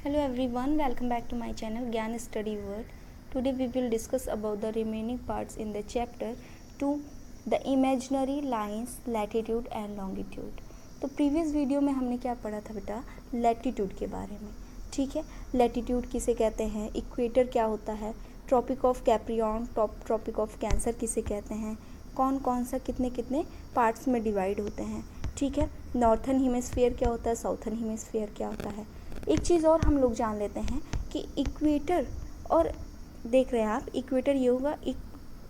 Hello everyone, welcome back to my channel Gyan Study World. Today we will discuss about the remaining parts in the chapter 2, the imaginary lines, latitude and longitude. तो previous video में हमने क्या पढ़ा था बेटा, latitude के बारे में. ठीक है, लैटिट्यूड किसे कहते हैं, इक्वेटर क्या होता है, tropic of Capricorn, tropic of cancer किसे कहते हैं, कौन कौन सा कितने कितने पार्ट्स में डिवाइड होते हैं. ठीक है, नॉर्थन हेमिस्फीयर क्या होता है, साउथर्न हेमिस्फीयर क्या होता है. एक चीज़ और हम लोग जान लेते हैं कि इक्वेटर, और देख रहे हैं आप, इक्वेटर ये होगा,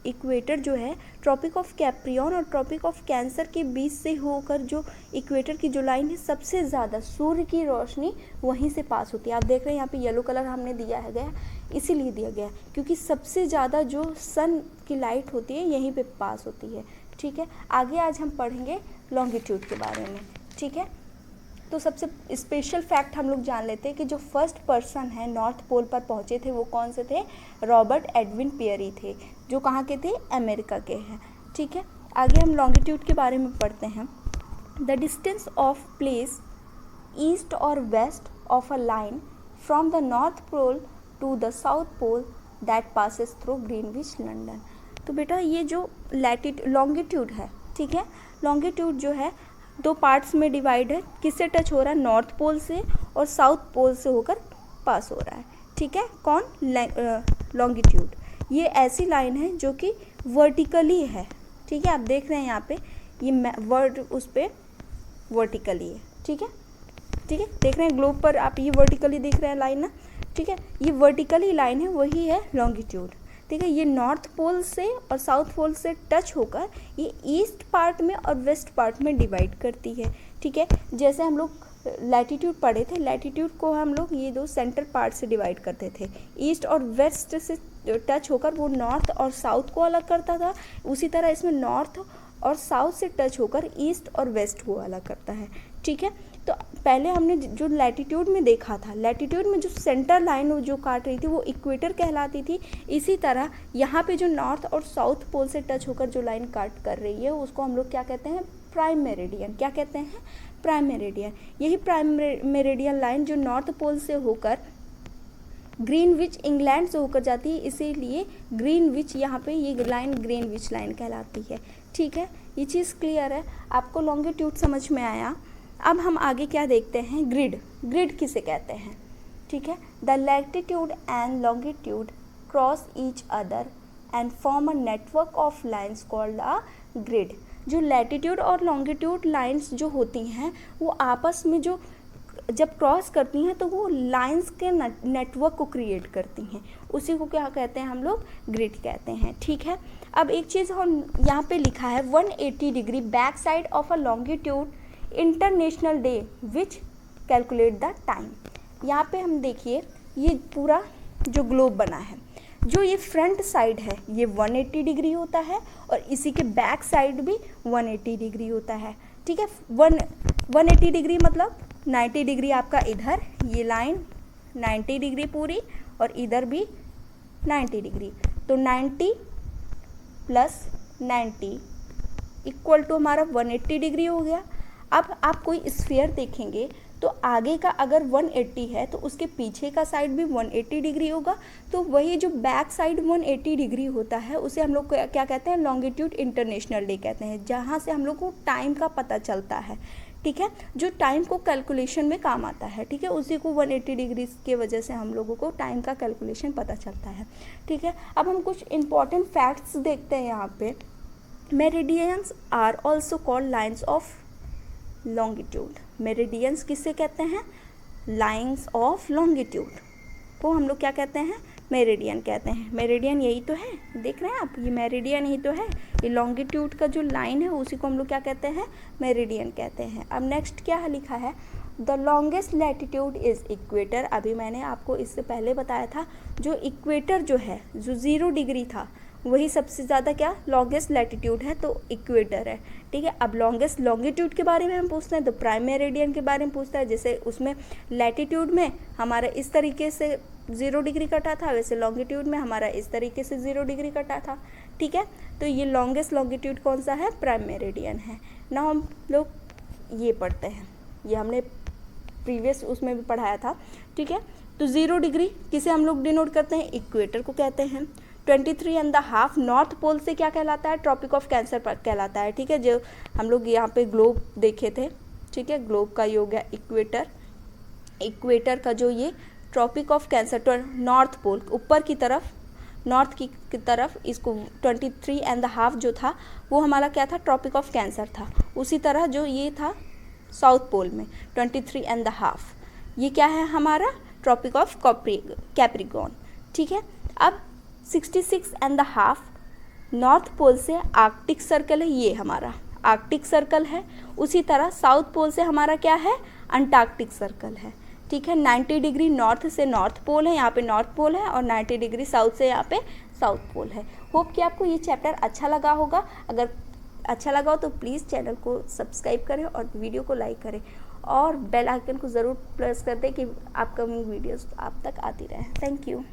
इक्वेटर जो है ट्रॉपिक ऑफ कैप्रियन और ट्रॉपिक ऑफ कैंसर के बीच से होकर जो इक्वेटर की जो लाइन है, सबसे ज़्यादा सूर्य की रोशनी वहीं से पास होती है. आप देख रहे हैं यहाँ पे येलो कलर हमने दिया है गया, इसीलिए दिया गया है क्योंकि सबसे ज़्यादा जो सन की लाइट होती है यहीं पे पास होती है. ठीक है, आगे आज हम पढ़ेंगे लॉन्गिट्यूड के बारे में. ठीक है, तो सबसे स्पेशल फैक्ट हम लोग जान लेते हैं कि जो फर्स्ट पर्सन है नॉर्थ पोल पर पहुंचे थे वो कौन से थे, रॉबर्ट एडविन पियरी थे, जो कहाँ के थे, अमेरिका के हैं. ठीक है, आगे हम लॉन्गिट्यूड के बारे में पढ़ते हैं. The distance of place east और west of a line from the north pole to the south pole that passes through Greenwich London. तो बेटा ये जो लॉन्गिट्यूड है, ठीक है, लॉन्गिट्यूड जो है दो पार्ट्स में डिवाइड है. किससे टच हो रहा है, नॉर्थ पोल से और साउथ पोल से होकर पास हो रहा है. ठीक है, कौन, लॉन्गिट्यूड. ये ऐसी लाइन है जो कि वर्टिकली है. ठीक है, आप देख रहे हैं यहाँ पे ये वर्ड उस पर वर्टिकली है. ठीक है, ठीक है, देख रहे हैं ग्लोब पर आप, ये वर्टिकली देख रहे हैं लाइन ना. ठीक है, ये वर्टिकली लाइन है, वही है लॉन्गिट्यूड. ठीक है, ये नॉर्थ पोल से और साउथ पोल से टच होकर ये ईस्ट पार्ट में और वेस्ट पार्ट में डिवाइड करती है. ठीक है, जैसे हम लोग लैटिट्यूड पढ़े थे, लैटिट्यूड को हम लोग ये दो सेंटर पार्ट से डिवाइड करते थे. ईस्ट और वेस्ट से टच होकर वो नॉर्थ और साउथ को अलग करता था. उसी तरह इसमें नॉर्थ और साउथ से टच होकर ईस्ट और वेस्ट को अलग करता है. ठीक है, तो पहले हमने जो लैटिट्यूड में देखा था, लैटिट्यूड में जो सेंटर लाइन जो काट रही थी वो इक्वेटर कहलाती थी. इसी तरह यहाँ पे जो नॉर्थ और साउथ पोल से टच होकर जो लाइन काट कर रही है उसको हम लोग क्या कहते हैं, प्राइम मेरिडियन. क्या कहते हैं, प्राइम मेरिडियन. यही प्राइम मेरिडियन लाइन जो नॉर्थ पोल से होकर ग्रीनविच इंग्लैंड से होकर जाती है, इसीलिए ग्रीनविच यहाँ पे ये लाइन ग्रीनविच लाइन कहलाती है. ठीक है, ये चीज़ क्लियर है, आपको लॉन्गिट्यूड समझ में आया. अब हम आगे क्या देखते हैं, ग्रिड. ग्रिड किसे कहते हैं. ठीक है, the latitude and longitude cross each other and form a network of lines called a grid. जो लैटिट्यूड और लॉन्गिट्यूड लाइन्स जो होती हैं वो आपस में जो जब क्रॉस करती हैं तो वो लाइंस के नेटवर्क को क्रिएट करती हैं, उसी को क्या कहते हैं हम लोग, ग्रिड कहते हैं. ठीक है, अब एक चीज़ हम यहाँ पे लिखा है 180 degree back side of a longitude international day which calculate the time. यहाँ पे हम देखिए ये पूरा जो ग्लोब बना है, जो ये फ्रंट साइड है ये 180 डिग्री होता है और इसी के बैक साइड भी 180 डिग्री होता है. ठीक है, 180 डिग्री मतलब 90 डिग्री आपका इधर, ये लाइन 90 डिग्री पूरी और इधर भी 90 डिग्री. तो 90 प्लस 90 इक्वल टू हमारा 180 डिग्री हो गया. अब आप कोई स्फीयर देखेंगे तो आगे का अगर 180 है तो उसके पीछे का साइड भी 180 डिग्री होगा. तो वही जो बैक साइड 180 डिग्री होता है उसे हम लोग क्या कहते हैं, लॉन्गिट्यूड इंटरनेशनल डे कहते हैं, जहाँ से हम लोग को टाइम का पता चलता है. ठीक है, जो टाइम को कैलकुलेशन में काम आता है. ठीक है, उसी को 180 डिग्री के वजह से हम लोगों को टाइम का कैलकुलेशन पता चलता है. ठीक है, अब हम कुछ इंपॉर्टेंट फैक्ट्स देखते हैं यहाँ पे. Meridians are also called lines of longitude. Meridians किसे कहते हैं, लाइन्स ऑफ लॉन्गिट्यूड को हम लोग क्या कहते हैं, मेरिडियन कहते हैं. मेरिडियन यही तो है, देख रहे हैं आप, ये मेरिडियन ही तो है. ये लॉन्गिट्यूड का जो लाइन है उसी को हम लोग क्या कहते हैं, मेरिडियन कहते हैं. अब नेक्स्ट क्या लिखा है, the longest latitude is equator. अभी मैंने आपको इससे पहले बताया था जो इक्वेटर जो है, जो 0 डिग्री था, वही सबसे ज़्यादा क्या लॉन्गेस्ट लैटिट्यूड है, तो इक्वेटर है. ठीक है, अब लॉन्गेस्ट लॉन्गिट्यूड के बारे में हम पूछते हैं तो प्राइम मेरिडियन के बारे में पूछता है. जैसे उसमें लैटिट्यूड में हमारा इस तरीके से 0 डिग्री कटा था, वैसे लॉन्गिट्यूड में हमारा इस तरीके से 0 डिग्री कटा था. ठीक है, तो ये लॉन्गेस्ट लॉन्गिट्यूड कौन सा है, प्राइम मेरिडियन है. ना हम लोग ये पढ़ते हैं, ये हमने प्रीवियस उसमें भी पढ़ाया था, ठीक है। तो 0 डिग्री किसे हम लोग डिनोट करते हैं, इक्वेटर को कहते हैं। 23.5 नॉर्थ पोल से क्या कहलाता है, ट्रॉपिक ऑफ कैंसर पर कहलाता है, ठीक है। जो हम लोग यहाँ पे ग्लोब देखे थे, ठीक है, ग्लोब का ये हो गया इक्वेटर, इक्वेटर का जो ये tropic of cancer north pole ऊपर की तरफ, नॉर्थ की तरफ, इसको 23.5 जो था वो हमारा क्या था, ट्रॉपिक ऑफ कैंसर था। उसी तरह जो ये था साउथ पोल में 23.5, ये क्या है हमारा, ट्रॉपिक ऑफ कैप्रिकॉर्न, ठीक है। अब 66.5 नॉर्थ पोल से आर्कटिक सर्कल है, ये हमारा आर्कटिक सर्कल है। उसी तरह साउथ पोल से हमारा क्या है, अंटार्कटिक सर्कल है, ठीक है। 90 डिग्री नॉर्थ से नॉर्थ पोल है, यहाँ पे नॉर्थ पोल है, और 90 डिग्री साउथ से यहाँ पे साउथ पोल है। होप कि आपको ये चैप्टर अच्छा लगा होगा। अगर अच्छा लगा हो तो प्लीज़ चैनल को सब्सक्राइब करें और वीडियो को लाइक करें, और बेल आइकन को ज़रूर प्रेस कर दें कि अपकमिंग वीडियोस आप तक आती रहे। Thank you.